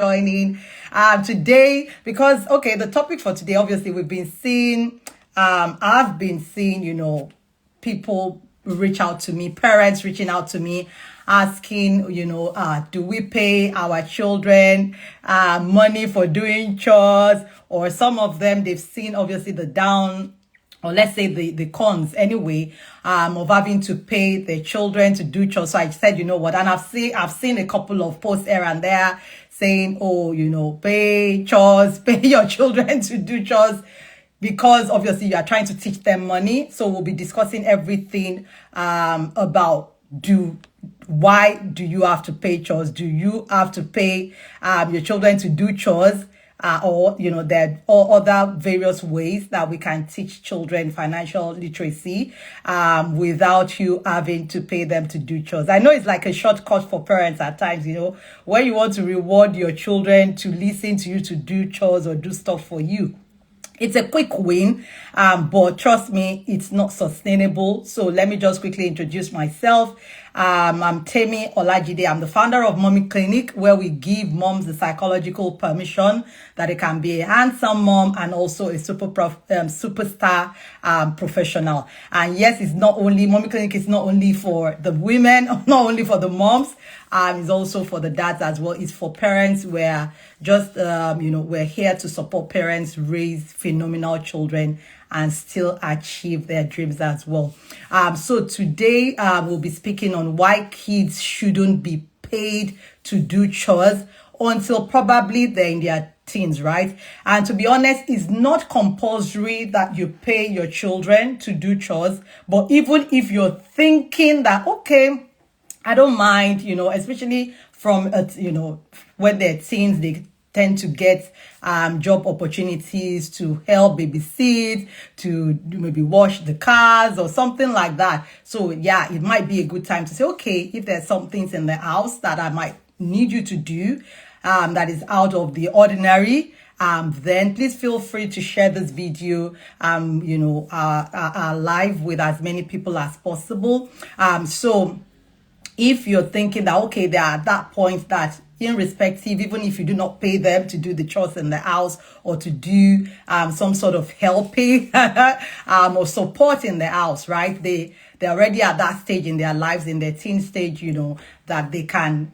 joining. Today, because, okay, the topic for today, obviously, we've been seeing, I've been seeing, people reach out to me, parents reaching out to me, asking, do we pay our children money for doing chores? Or some of them, they've seen, obviously, the down, or let's say the cons anyway, of having to pay their children to do chores. So I said, you know what, and I've seen a couple of posts here and there saying, oh, pay chores, pay your children to do chores, because obviously you are trying to teach them money. So we'll be discussing everything about why do you have to pay chores? Do you have to pay your children to do chores? Or, there are other various ways that we can teach children financial literacy without you having to pay them to do chores. I know it's like a shortcut for parents at times, when you want to reward your children to listen to you to do chores or do stuff for you. It's a quick win, but trust me, it's not sustainable. So let me just quickly introduce myself. I'm Temi Olajide. I'm the founder of Mommy Clinic, where we give moms the psychological permission that they can be a handsome mom and also a superstar professional. And yes, it's not only, Mommy Clinic is not only for the women, not only for the moms, it's also for the dads as well. It's for parents. We're just, we're here to support parents raise phenomenal children and still achieve their dreams as well. So today we'll be speaking on why kids shouldn't be paid to do chores until probably they're in their teens, right? And to be honest, it's not compulsory that you pay your children to do chores. But even if you're thinking that, okay, I don't mind, especially from, when they're teens, they tend to get job opportunities to help babysit, to maybe wash the cars or something like that. So yeah, it might be a good time to say, okay, if there's some things in the house that I might need you to do, that is out of the ordinary, then please feel free to share this video, live with as many people as possible. So if you're thinking that, okay, they're at that point that irrespective, even if you do not pay them to do the chores in the house or to do some sort of helping or support in the house, right? They're already at that stage in their lives, in their teen stage, that they can,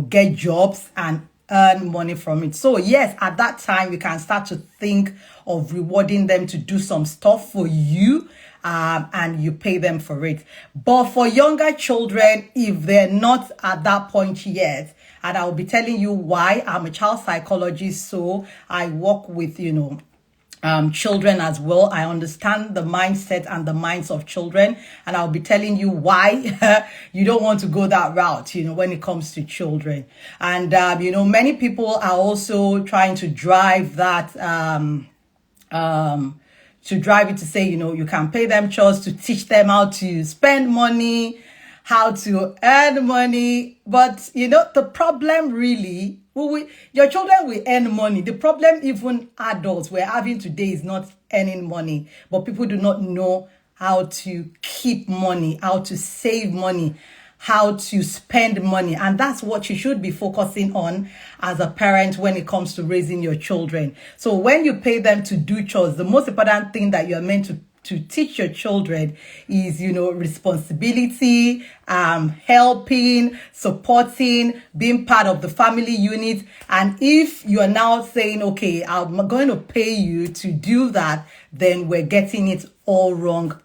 get jobs and earn money from it. So yes, at that time, you can start to think of rewarding them to do some stuff for you. And you pay them for it. But for younger children, if they're not at that point yet, and I'll be telling you why. I'm a child psychologist, so I work with, children as well. I understand the mindset and the minds of children, and I'll be telling you why you don't want to go that route, when it comes to children. And, many people are also trying to drive that, to drive it to say, you can pay them chores to teach them how to spend money, how to earn money. But, the problem really, your children will earn money. The problem even adults we're having today is not earning money, but people do not know how to keep money, how to save money, how to spend money. And that's what you should be focusing on as a parent when it comes to raising your children. So when you pay them to do chores, the most important thing that you're meant to teach your children is, responsibility, helping, supporting, being part of the family unit. And if you're now saying, okay, I'm going to pay you to do that, then we're getting it all wrong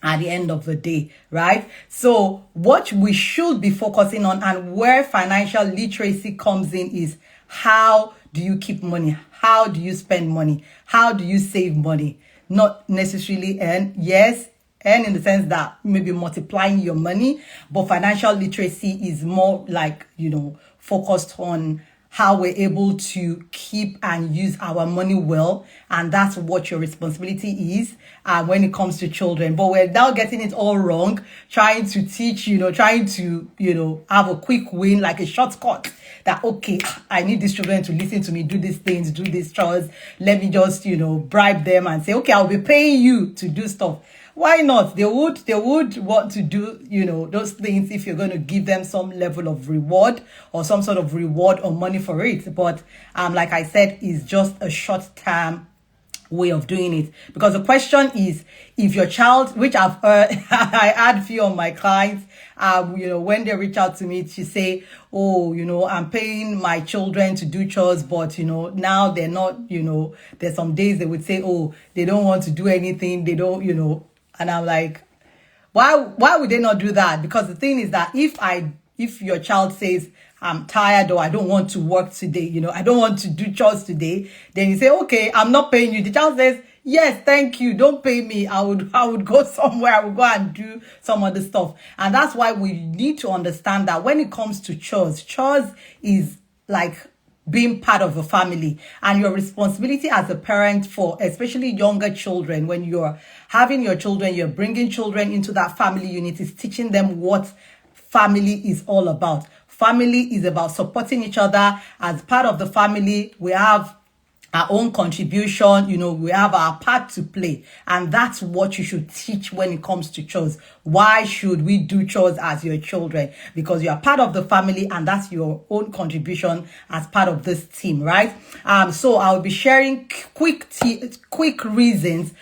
at the end of the day, right? So what we should be focusing on and where financial literacy comes in is how do you keep money? How do you spend money? How do you save money? Not necessarily earn. Yes, earn in the sense that maybe multiplying your money, but financial literacy is more like, focused on how we're able to keep and use our money well. And that's what your responsibility is when it comes to children. But we're now getting it all wrong, trying to teach, trying to, have a quick win, like a shortcut that, okay, I need these children to listen to me, do these things, do these chores. Let me just, bribe them and say, okay, I'll be paying you to do stuff. Why not? They would want to do, those things if you're going to give them some level of reward or some sort of reward or money for it. But like I said, it's just a short term way of doing it, because the question is, if your child, which I've heard, I had a few of my clients, when they reach out to me to say, oh, I'm paying my children to do chores, but now they're not, there's some days they would say, oh, they don't want to do anything, they don't, and I'm like, why would they not do that? Because the thing is that if your child says, I'm tired, or I don't want to work today, I don't want to do chores today, then you say, okay, I'm not paying you. The child says, yes, thank you, don't pay me. I would go somewhere, I would go and do some other stuff. And that's why we need to understand that when it comes to chores is like being part of a family, and your responsibility as a parent for especially younger children. When you're having your children, you're bringing children into that family unit, is teaching them what family is all about. Family is about supporting each other. As part of the family, we have our own contribution, we have our part to play. And that's what you should teach when it comes to chores. Why should we do chores as your children? Because you are part of the family, and that's your own contribution as part of this team, right? So I'll be sharing quick reasons,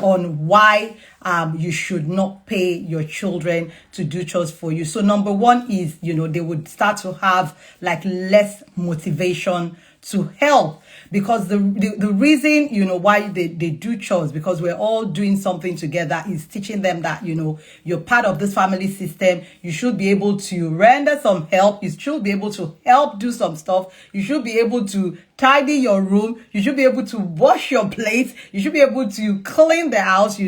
on why you should not pay your children to do chores for you. So number one is, they would start to have like less motivation to help, because the reason why they do chores, because we're all doing something together, is teaching them that you're part of this family system. You should be able to render some help. You should be able to help do some stuff. You should be able to tidy your room. You should be able to wash your plates. You should be able to clean the house.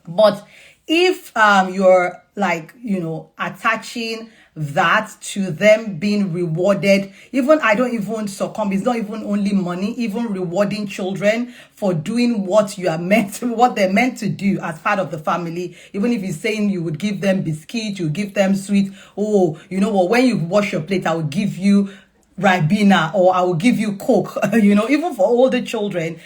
But if you're like attaching that to them being rewarded, even I don't even succumb, it's not even only money, even rewarding children for doing what you are meant to, what they're meant to do as part of the family. Even if you're saying you would give them biscuits, you give them sweet, oh, what, when you wash your plate, I will give you Ribena, or I will give you Coke. Even for older children,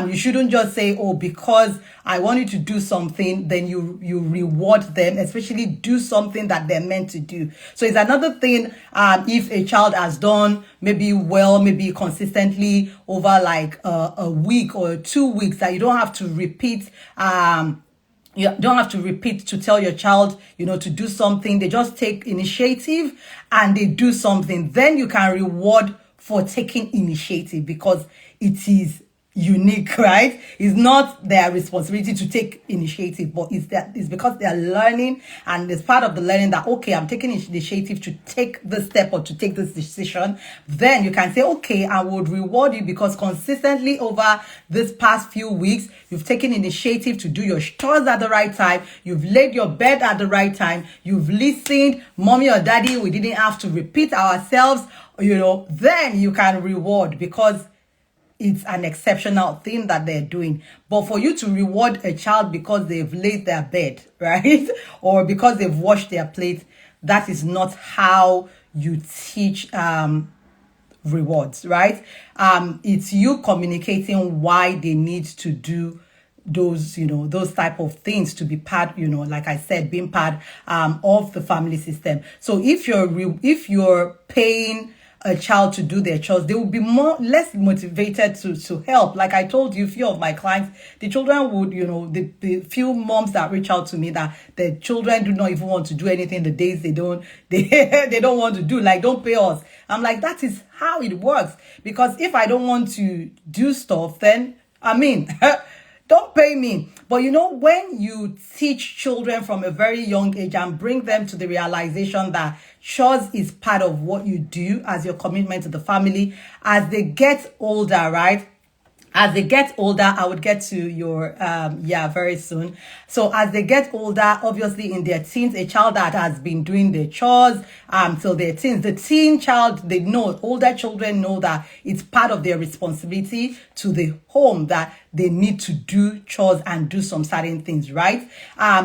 you shouldn't just say, oh, because I want you to do something, then you reward them, especially do something that they're meant to do. So it's another thing, if a child has done maybe consistently over like a week or 2 weeks, that you don't have to repeat, you don't have to repeat to tell your child, to do something. They just take initiative and they do something. Then you can reward for taking initiative, because it is unique, right? It's not their responsibility to take initiative, but it's because they are learning, and it's part of the learning that, okay, I'm taking initiative to take this step or to take this decision. Then you can say, okay, I would reward you because consistently over this past few weeks, you've taken initiative to do your chores at the right time. You've laid your bed at the right time. You've listened, mommy or daddy, we didn't have to repeat ourselves, then you can reward, because it's an exceptional thing that they're doing. But for you to reward a child because they've laid their bed, right? Or because they've washed their plate, that is not how you teach rewards, right? It's you communicating why they need to do those, those type of things to be part, like I said, being part of the family system. So if you're paying a child to do their chores, they will be less motivated to help. Like I told you, a few of my clients, the children would, the few moms that reach out to me, that their children do not even want to do anything the days they don't want to do, like, don't pay us. I'm like, that is how it works. Because if I don't want to do stuff, then don't pay me. But when you teach children from a very young age and bring them to the realization that chores is part of what you do as your commitment to the family, as they get older, right? As they get older, I would get to your, very soon. So as they get older, obviously in their teens, a child that has been doing their chores, till their teens, the teen child, older children know that it's part of their responsibility to the home, that they need to do chores and do some certain things, right?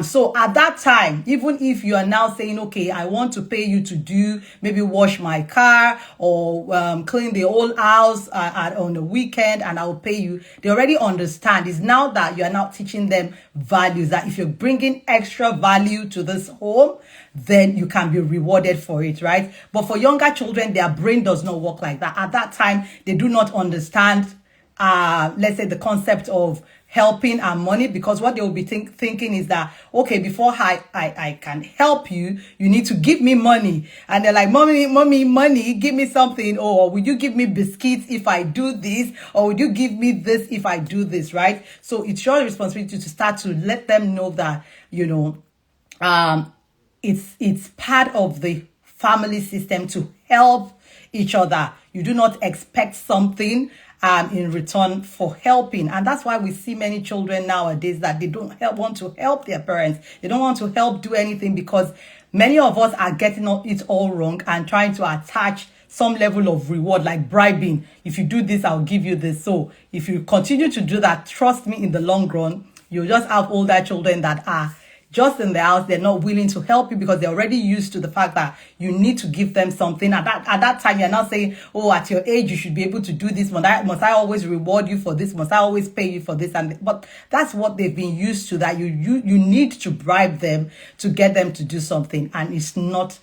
So at that time, even if you are now saying, okay, I want to pay you to do maybe wash my car or clean the whole house on the weekend, and I'll pay you, they already understand. It's now that you are now teaching them values, that if you're bringing extra value to this home, then you can be rewarded for it, right? But for younger children, their brain does not work like that. At that time, they do not understand, let's say, the concept of helping and money, because what they will be thinking is that, okay, before I can help you, you need to give me money. And they're like, mommy, money, give me something. Or would you give me biscuits if I do this? Or would you give me this if I do this, right? So it's your responsibility to start to let them know that, it's part of the family system to help each other. You do not expect something in return for helping. And that's why we see many children nowadays that they don't want to help their parents. They don't want to help do anything, because many of us are getting it all wrong and trying to attach some level of reward, like bribing. If you do this, I'll give you this. So if you continue to do that, trust me, in the long run, you'll just have older children that are just in the house. They're not willing to help you because they're already used to the fact that you need to give them something. At that time, you're not saying, oh, at your age, you should be able to do this. Must I always reward you for this? Must I always pay you for this? But that's what they've been used to, that you need to bribe them to get them to do something. And it's not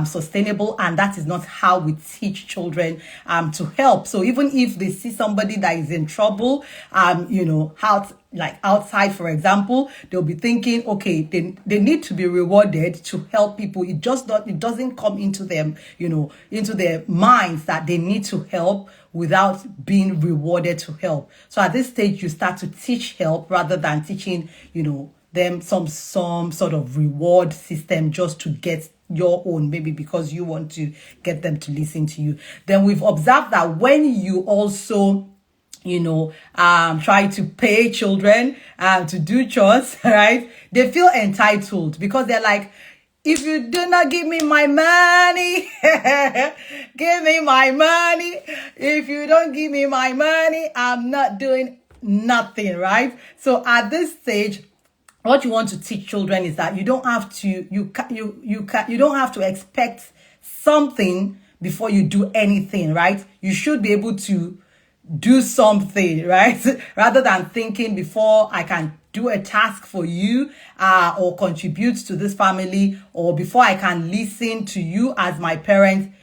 sustainable. And that is not how we teach children to help. So even if they see somebody that is in trouble, outside, for example, they'll be thinking, okay, they need to be rewarded to help people. It doesn't come into them, into their minds that they need to help without being rewarded to help. So at this stage, you start to teach help rather than teaching, them some sort of reward system just to get your own, maybe because you want to get them to listen to you. Then we've observed that when you also try to pay children to do chores, right? They feel entitled because they're like, if you do not give me my money, give me my money. If you don't give me my money, I'm not doing nothing, right? So at this stage, what you want to teach children is that you don't have to, you don't have to expect something before you do anything, right? You should be able to do something, right? Rather than thinking, before I can do a task for you or contribute to this family, or before I can listen to you as my parent,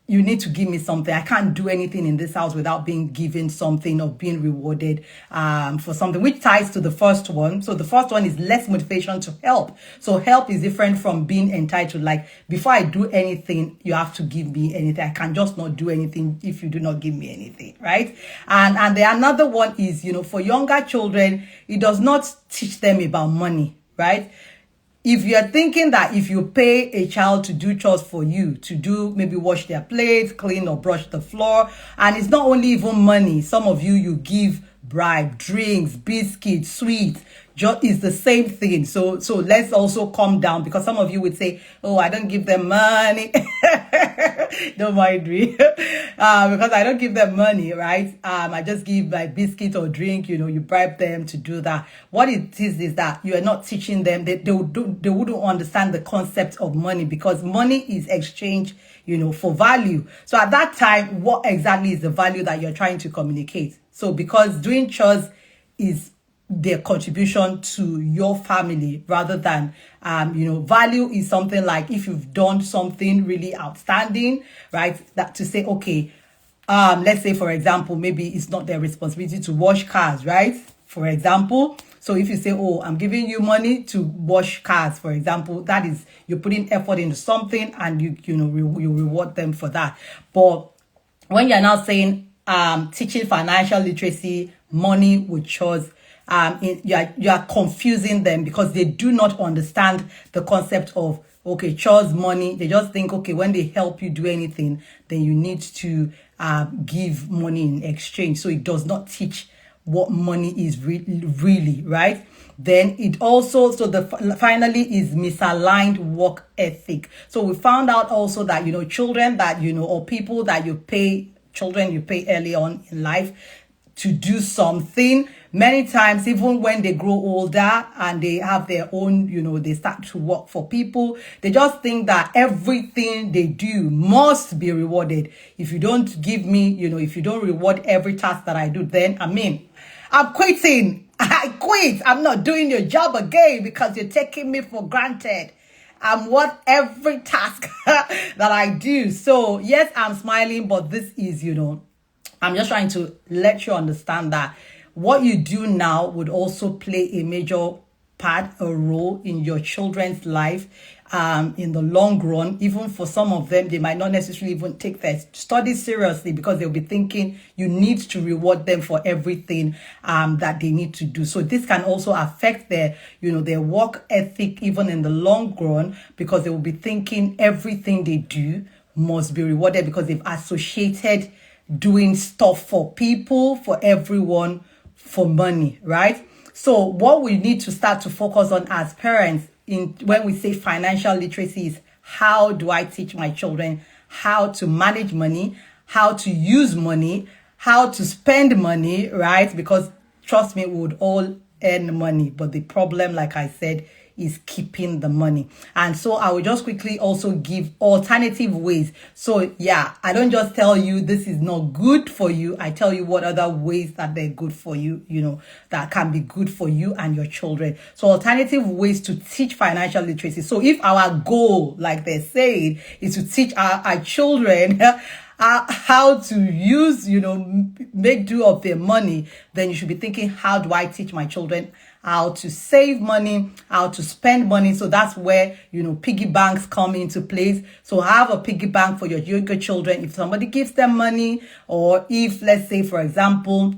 you need to give me something. I can't do anything in this house without being given something or being rewarded for something, which ties to the first one. So the first one is less motivation to help. So help is different from being entitled. Like, before I do anything, you have to give me anything. I can just not do anything if you do not give me anything, right? And the another one is, for younger children, it does not teach them about money, right? If you're thinking that if you pay a child to do chores for you, to do, maybe wash their plates, clean or brush the floor, and it's not only even money, some of you give bribe, drinks, biscuits, sweets, just is the same thing. So let's also calm down, because some of you would say, oh, I don't give them money. Don't mind me. Because I don't give them money, right? I just give like biscuit or drink, you bribe them to do that. What it is that you are not teaching them, that they wouldn't understand the concept of money, because money is exchange, for value. So at that time, what exactly is the value that you're trying to communicate? So because doing chores is their contribution to your family, rather than value is something like if you've done something really outstanding, right? That to say, okay, let's say, for example, maybe it's not their responsibility to wash cars, right? For example, so if you say, oh, I'm giving you money to wash cars, for example, that is, you're putting effort into something, and you reward them for that. But when you're now saying teaching financial literacy, money with chores, you are confusing them, because they do not understand the concept of, okay, chores, money. They just think, okay, when they help you do anything, then you need to give money in exchange. So it does not teach what money is really, right? Then it also, finally is misaligned work ethic. So we found out also that, children that, or people that children you pay early on in life, to do something. Many times, even when they grow older and they have their own, they start to work for people, they just think that everything they do must be rewarded. If you don't give me, if you don't reward every task that I do, then I'm quitting. I quit. I'm not doing your job again because you're taking me for granted. I'm what every task that I do. So yes, I'm smiling, but this is, I'm just trying to let you understand that what you do now would also play a major part, a role in your children's life in the long run. Even for some of them, they might not necessarily even take their studies seriously because they'll be thinking you need to reward them for everything that they need to do. So this can also affect their, their work ethic even in the long run, because they will be thinking everything they do must be rewarded because they've associated doing stuff for people, for everyone, for money, right? So what we need to start to focus on as parents when we say financial literacy is, how do I teach my children how to manage money, how to use money, how to spend money, right? Because trust me, we would all earn money, but the problem, like I said, is keeping the money. And so I will just quickly also give alternative ways. So yeah, I don't just tell you this is not good for you. I tell you what other ways that they're good for you, that can be good for you and your children. So alternative ways to teach financial literacy. So if our goal, like they said, is to teach our children how to use, make do of their money, then you should be thinking, how do I teach my children how to save money, how to spend money? So that's where, piggy banks come into place. So have a piggy bank for your younger children. If somebody gives them money, or if, let's say, for example,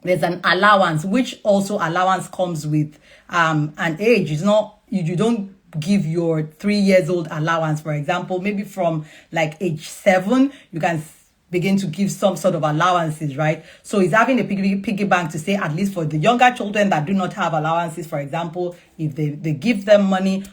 there's an allowance, which also allowance comes with an age. It's not, you don't give your 3 years old allowance, for example. Maybe from like age 7, you can begin to give some sort of allowances, right? So it's having a piggy bank to say, at least for the younger children that do not have allowances, for example, if they give them money,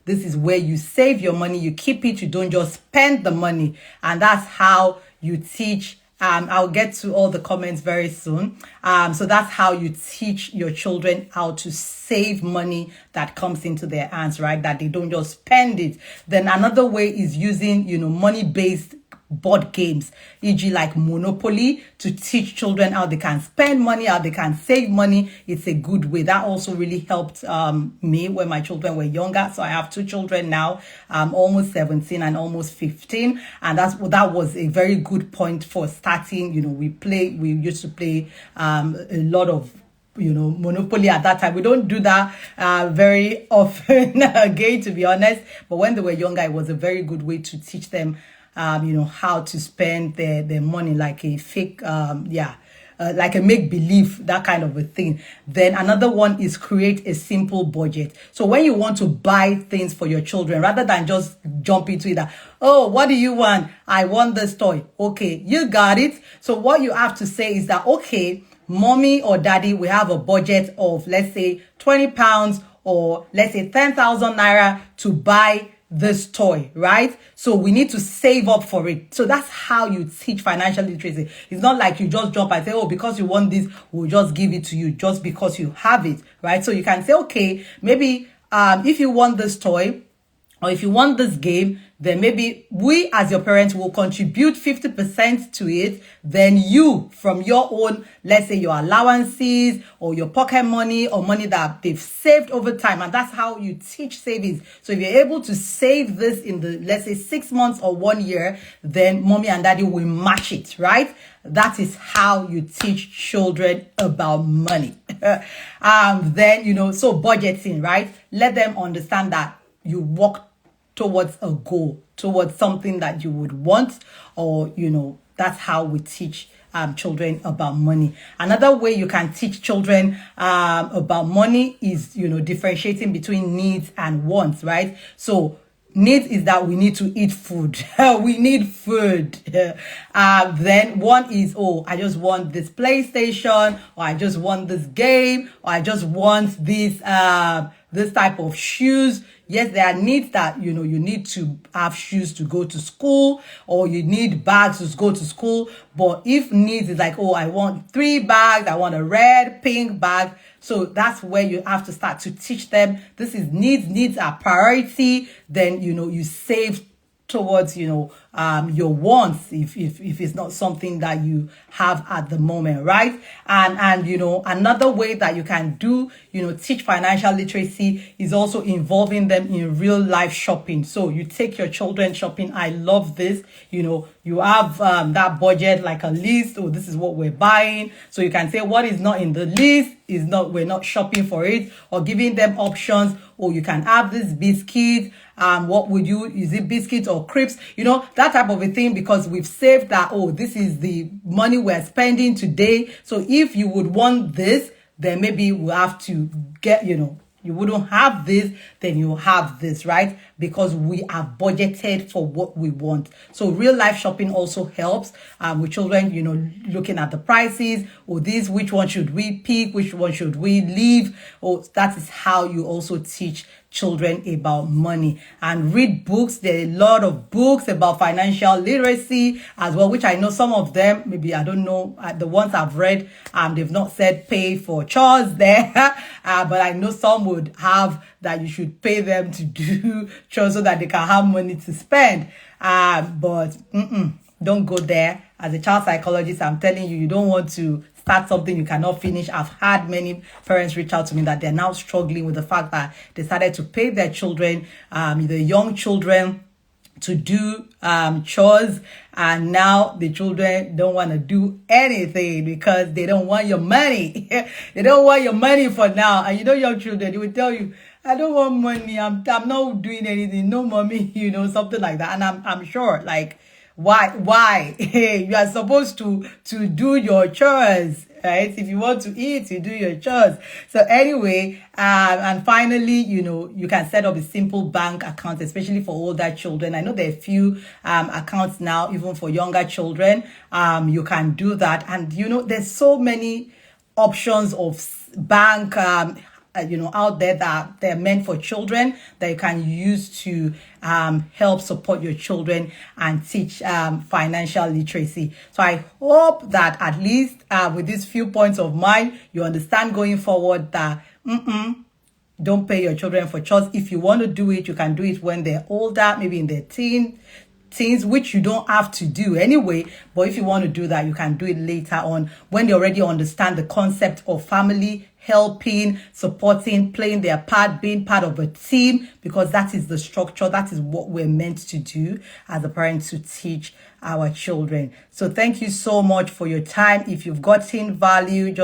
this is where you save your money, you keep it, you don't just spend the money. And that's how you teach. I'll get to all the comments very soon. So that's how you teach your children how to save money that comes into their hands, right? That they don't just spend it. Then another way is using, money-based board games, e.g. like Monopoly, to teach children how they can spend money, how they can save money. It's a good way. That also really helped me when my children were younger. So I have 2 children now, almost 17 and almost 15. And that was a very good point for starting. We used to play a lot of Monopoly at that time. We don't do that very often again, to be honest. But when they were younger, it was a very good way to teach them how to spend their money, like a fake, like a make-believe, that kind of a thing. Then another one is create a simple budget. So when you want to buy things for your children, rather than just jump into it, what do you want? I want this toy. Okay, you got it. So what you have to say is that, okay, mommy or daddy, we have a budget of, let's say, 20 pounds, or let's say 10,000 naira to buy this toy, right? So we need to save up for it. So that's how you teach financial literacy. It's not like you just jump and say, because you want this, we'll just give it to you just because you have it, right? So you can say, okay, maybe if you want this toy, or if you want this game, then maybe we as your parents will contribute 50% to it. Then you, from your own, let's say your allowances or your pocket money or money that they've saved over time. And that's how you teach savings. So if you're able to save this in the, let's say 6 months or 1 year, then mommy and daddy will match it, right? That is how you teach children about money. Then, so budgeting, right? Let them understand that you work towards a goal, towards something that you would want, or, that's how we teach children about money. Another way you can teach children about money is, differentiating between needs and wants, right? So needs is that we need to eat food. We need food. Then one is, I just want this PlayStation, or I just want this game, or I just want this type of shoes. Yes, there are needs that, you need to have shoes to go to school, or you need bags to go to school. But if needs is like, oh, I want 3 bags, I want a red, pink bag. So that's where you have to start to teach them. This is needs. Needs are priority. Then, you save towards your wants, if it's not something that you have at the moment, right? And another way that you can do teach financial literacy is also involving them in real life shopping. So you take your children shopping. I love this. You have that budget, like a list. Oh, this is what we're buying. So you can say what is not in the list is not, we're not shopping for it, or giving them options. Or you can have this biscuit. What would you, is it biscuits or crepes? That type of a thing, because we've saved that, oh, this is the money we're spending today. So if you would want this, then maybe we'll have to get, you wouldn't have this, then you have this, right? Because we are budgeted for what we want. So real life shopping also helps with children, looking at the prices, or this, which one should we pick, which one should we leave? Or that is how you also teach children about money. And read books. There are a lot of books about financial literacy as well, which I know some of them, maybe, I don't know, the ones I've read, they've not said pay for chores there, but I know some would have that you should pay them to do chores so that they can have money to spend. But don't go there. As a child psychologist, I'm telling you, you don't want to start something you cannot finish. I've had many parents reach out to me that they're now struggling with the fact that they started to pay their children, the young children, to do chores, and now the children don't want to do anything because they don't want your money. They don't want your money for now. And young children, they will tell you, I don't want money, I'm not doing anything, no mommy, something like that. And I'm sure, like, why you are supposed to do your chores, right? If you want to eat, you do your chores. So anyway, and finally, you can set up a simple bank account, especially for older children. I know there are a few accounts now, even for younger children. You can do that. And there's so many options of bank out there that they're meant for children, that you can use to help support your children and teach financial literacy. So I hope that at least with these few points of mine, you understand going forward that don't pay your children for chores. If you want to do it, you can do it when they're older, maybe in their teens, which you don't have to do anyway. But if you want to do that, you can do it later on when they already understand the concept of family, helping, supporting, playing their part, being part of a team, because that is the structure. That is what we're meant to do as a parent, to teach our children. So thank you so much for your time. If you've gotten value, just